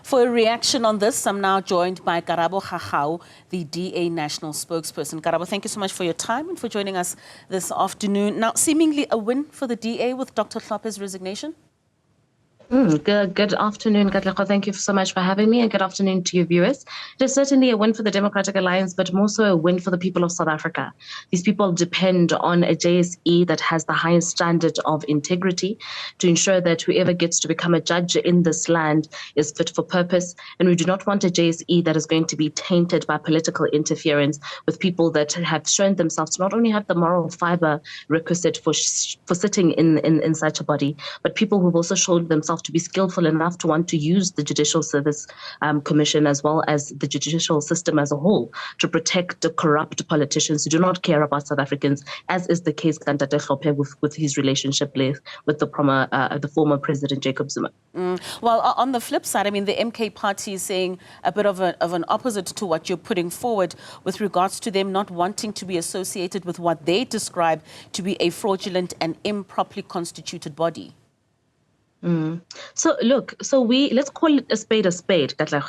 For a reaction on this, I'm now joined by Karabo Khakhau, the DA National Spokesperson. Karabo, thank you so much for your time and for joining us this afternoon. Now, seemingly a win for the DA with Dr. Hlophe's resignation? Good afternoon, Katlego. Thank you so much for having me, and good afternoon to your viewers. It is certainly a win for the Democratic Alliance, but more so a win for the people of South Africa. These people depend on a JSE that has the highest standard of integrity to ensure that whoever gets to become a judge in this land is fit for purpose. And we do not want a JSE that is going to be tainted by political interference with people that have shown themselves to not only have the moral fiber requisite for sitting in such a body, but people who have also shown themselves to be skillful enough to want to use the Judicial Service Commission as well as the judicial system as a whole to protect the corrupt politicians who do not care about South Africans, as is the case with Dr. Hlophe with his relationship with the former President Jacob Zuma. Well, on the flip side, I mean, the MK party is saying a bit of an opposite to what you're putting forward with regards to them not wanting to be associated with what they describe to be a fraudulent and improperly constituted body. So look, let's call it a spade, Katlego.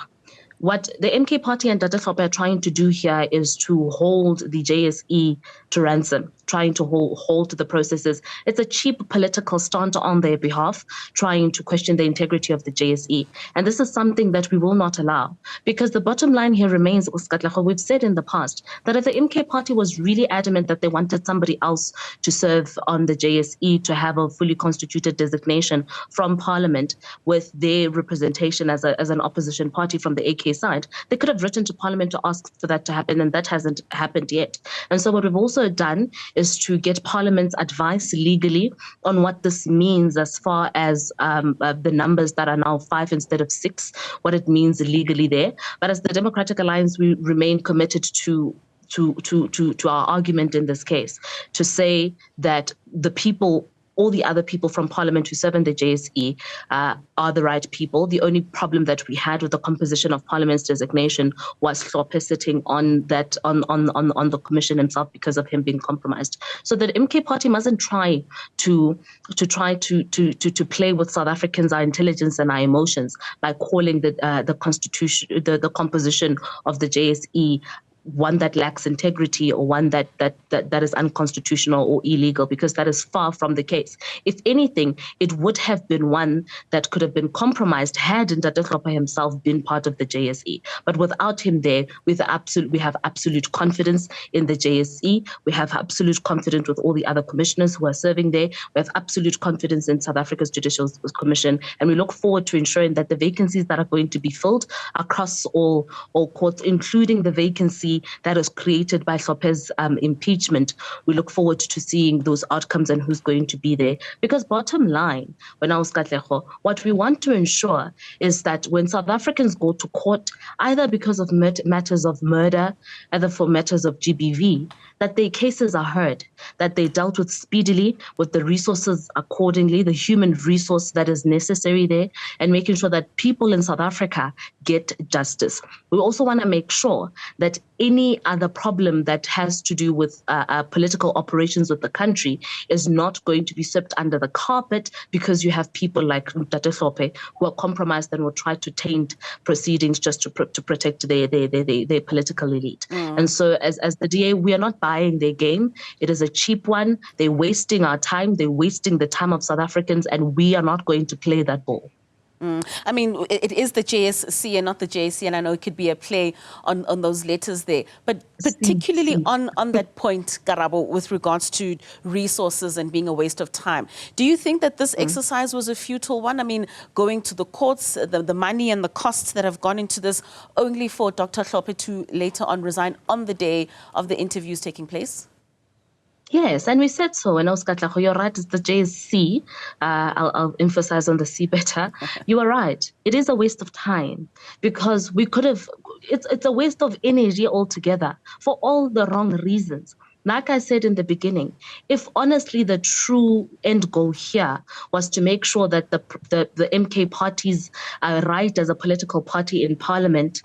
What the MK party and Dr. Hlophe are trying to do here is to hold the JSE to ransom, trying to hold the processes. It's a cheap political stunt on their behalf, trying to question the integrity of the JSE. And this is something that we will not allow, because the bottom line here remains, we've said in the past, that if the MK party was really adamant that they wanted somebody else to serve on the JSE, to have a fully constituted designation from Parliament with their representation as an opposition party from the AK side, they could have written to Parliament to ask for that to happen, and that hasn't happened yet. And so what we've also done is to get Parliament's advice legally on what this means as far as the numbers that are now 5 instead of 6, what it means legally there. But as the Democratic Alliance, we remain committed to our argument in this case, to say that the people, all the other people from Parliament who serve in the JSE are the right people. The only problem that we had with the composition of Parliament's designation was Hlophe sitting on the commission himself because of him being compromised. So the MK party mustn't try to play with South Africans, our intelligence and our emotions by calling the constitution, the composition of the JSE one that lacks integrity or one that is unconstitutional or illegal, because that is far from the case. If anything, it would have been one that could have been compromised had Dr. Hlophe himself been part of the JSE. But without him there, we have absolute confidence in the JSE. We have absolute confidence with all the other commissioners who are serving there. We have absolute confidence in South Africa's Judicial Commission, and we look forward to ensuring that the vacancies that are going to be filled across all courts, including the vacancy that was created by Hlophe's impeachment, we look forward to seeing those outcomes and who's going to be there. Because bottom line, what we want to ensure is that when South Africans go to court, either because of matters of murder, either for matters of GBV, that their cases are heard, that they dealt with speedily, with the resources accordingly, the human resource that is necessary there, and making sure that people in South Africa get justice. We also want to make sure that any other problem that has to do with political operations with the country is not going to be swept under the carpet because you have people like Dr. Hlophe who are compromised and will try to taint proceedings just to protect their political elite. And so as the DA, we are not buying their game. It is a cheap one. They're wasting our time. They're wasting the time of South Africans, and we are not going to play that ball. I mean, it is the JSC and not the JSC, and I know it could be a play on those letters there. But particularly on that point, Karabo, with regards to resources and being a waste of time, do you think that this exercise was a futile one? I mean, going to the courts, the money and the costs that have gone into this, only for Dr. Hlophe to later on resign on the day of the interviews taking place? Yes, and we said so. And Katlego, you're right, it's the JSC. I'll emphasize on the C better. You are right. It is a waste of time because we could have, it's a waste of energy altogether for all the wrong reasons. Like I said in the beginning, if honestly the true end goal here was to make sure that the MK party's right as a political party in parliament,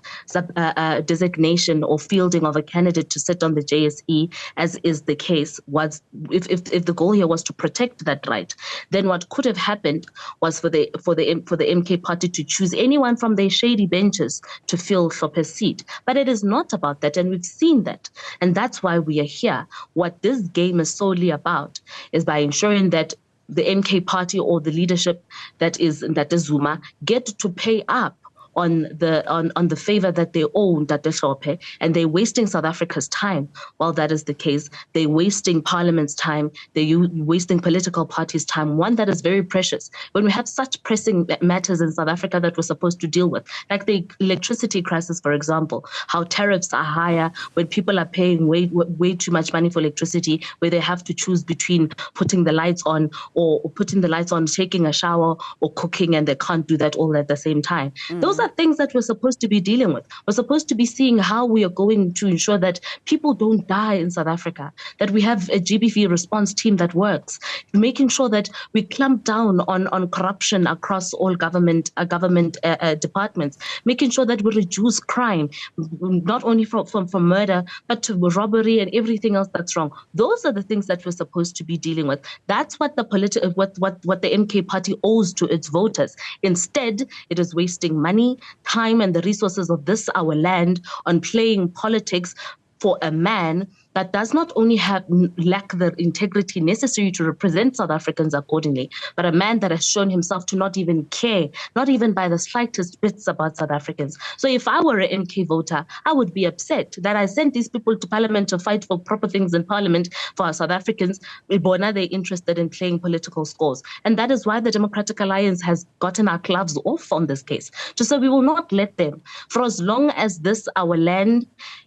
designation or fielding of a candidate to sit on the JSE, as is the case, was if the goal here was to protect that right, then what could have happened was for the MK party to choose anyone from their shady benches to fill Hlophe's seat. But it is not about that, and we've seen that, and that's why we are here. What this game is solely about is by ensuring that the MK party or the leadership that is Zuma get to pay up on the favor that they own, Dr. Hlophe, and they're wasting South Africa's time. While that is the case, they're wasting Parliament's time, they're wasting political parties' time, one that is very precious. When we have such pressing matters in South Africa that we're supposed to deal with, like the electricity crisis, for example, how tariffs are higher when people are paying way too much money for electricity, where they have to choose between putting the lights on or putting the lights on, taking a shower or cooking, and they can't do that all at the same time. Those are things that we're supposed to be dealing with. We're supposed to be seeing how we are going to ensure that people don't die in South Africa, that we have a GBV response team that works, making sure that we clamp down on corruption across all government departments, making sure that we reduce crime, not only from murder, but to robbery and everything else that's wrong. Those are the things that we're supposed to be dealing with. That's what the what the MK party owes to its voters. Instead, it is wasting money, time, and the resources of our land on playing politics for a man that does not only lack the integrity necessary to represent South Africans accordingly, but a man that has shown himself to not even care, not even by the slightest bits about South Africans. So if I were an MK voter, I would be upset that I sent these people to parliament to fight for proper things in parliament for our South Africans. Now they're interested in playing political scores. And that is why the Democratic Alliance has gotten our gloves off on this case. So we will not let them. For as long as our land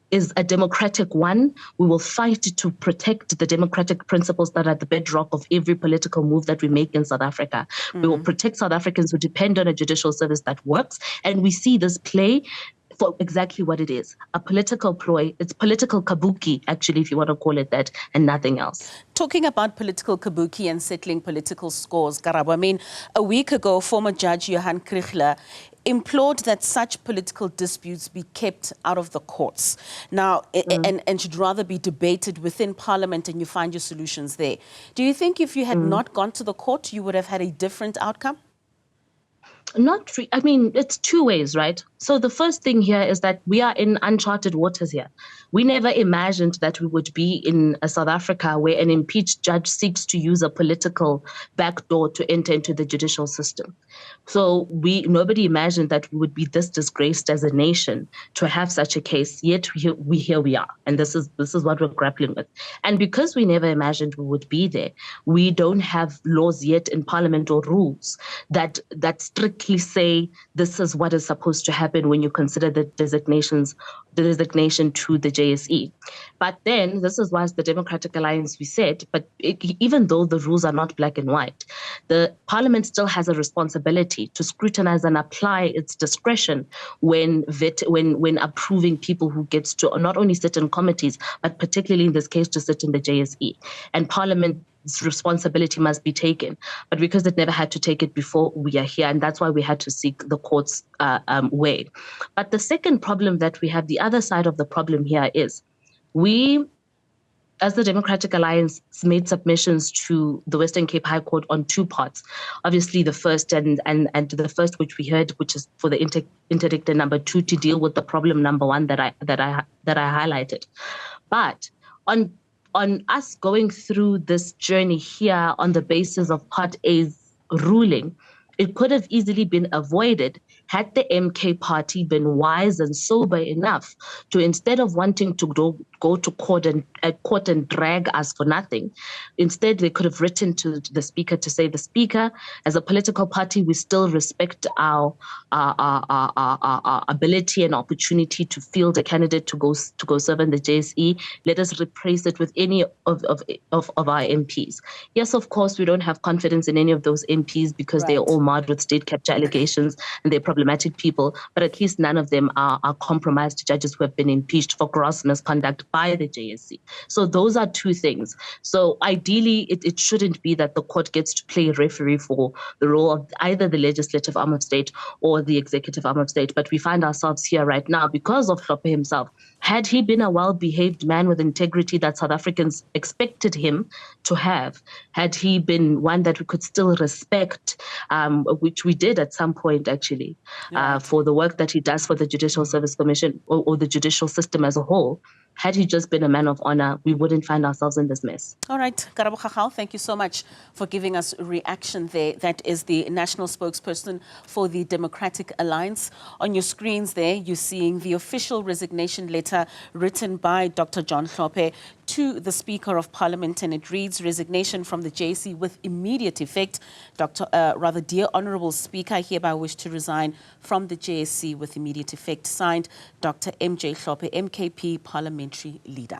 is a democratic one, we will fight to protect the democratic principles that are the bedrock of every political move that we make in South Africa. We will protect South Africans who depend on a judicial service that works. And we see this play for exactly what it is, a political ploy. It's political kabuki, actually, if you want to call it that, and nothing else. Talking about political kabuki and settling political scores, Karabo, I mean, a week ago, former Judge Johan Kriegler implored that such political disputes be kept out of the courts now and should rather be debated within Parliament, and you find your solutions there. Do you think if you had not gone to the court, you would have had a different outcome? I mean, it's two ways, right? So the first thing here is that we are in uncharted waters here. We never imagined that we would be in South Africa where an impeached judge seeks to use a political backdoor to enter into the judicial system. So nobody imagined that we would be this disgraced as a nation to have such a case, yet here we are. And this is what we're grappling with. And because we never imagined we would be there, we don't have laws yet in Parliament or rules that strictly say this is what is supposed to happen when you consider the designation to the JSE. But then, this is why as the Democratic Alliance we said, but even though the rules are not black and white, the Parliament still has a responsibility to scrutinize and apply its discretion when approving people who gets to not only sit in committees, but particularly in this case to sit in the JSE. And Parliament responsibility must be taken. But because it never had to take it before, we are here. And that's why we had to seek the court's way. But the second problem that we have, the other side of the problem here is we, as the Democratic Alliance, made submissions to the Western Cape High Court on two parts. Obviously, the first and the first which we heard, which is for the interdict number 2 to deal with the problem number 1 that I highlighted. But on us going through this journey here on the basis of Part A's ruling, it could have easily been avoided had the MK party been wise and sober enough to, instead of wanting to go to court and drag us for nothing, instead they could have written to the Speaker to say, the Speaker, as a political party, we still respect our ability and opportunity to field a candidate to go serve in the JSE. Let us replace it with any of our MPs. Yes, of course, we don't have confidence in any of those MPs because they are all marred with state capture allegations and they're problematic people, but at least none of them are compromised judges who have been impeached for gross misconduct by the JSC. So those are two things. So ideally, it shouldn't be that the court gets to play referee for the role of either the legislative arm of state or the executive arm of state. But we find ourselves here right now because of Hlophe himself. Had he been a well-behaved man with integrity that South Africans expected him to have, had he been one that we could still respect, which we did at some point actually, for the work that he does for the Judicial Service Commission or the judicial system as a whole, had he just been a man of honor, we wouldn't find ourselves in this mess. All right, Karabo Khakhau, thank you so much for giving us reaction there. That is the national spokesperson for the Democratic Alliance. On your screens there, you're seeing the official resignation letter written by Dr. John Hlophe to the Speaker of Parliament, and it reads, resignation from the JSC with immediate effect. Dear Honourable Speaker, I hereby wish to resign from the JSC with immediate effect. Signed, Dr. MJ Hlophe, MKP Parliamentary Leader.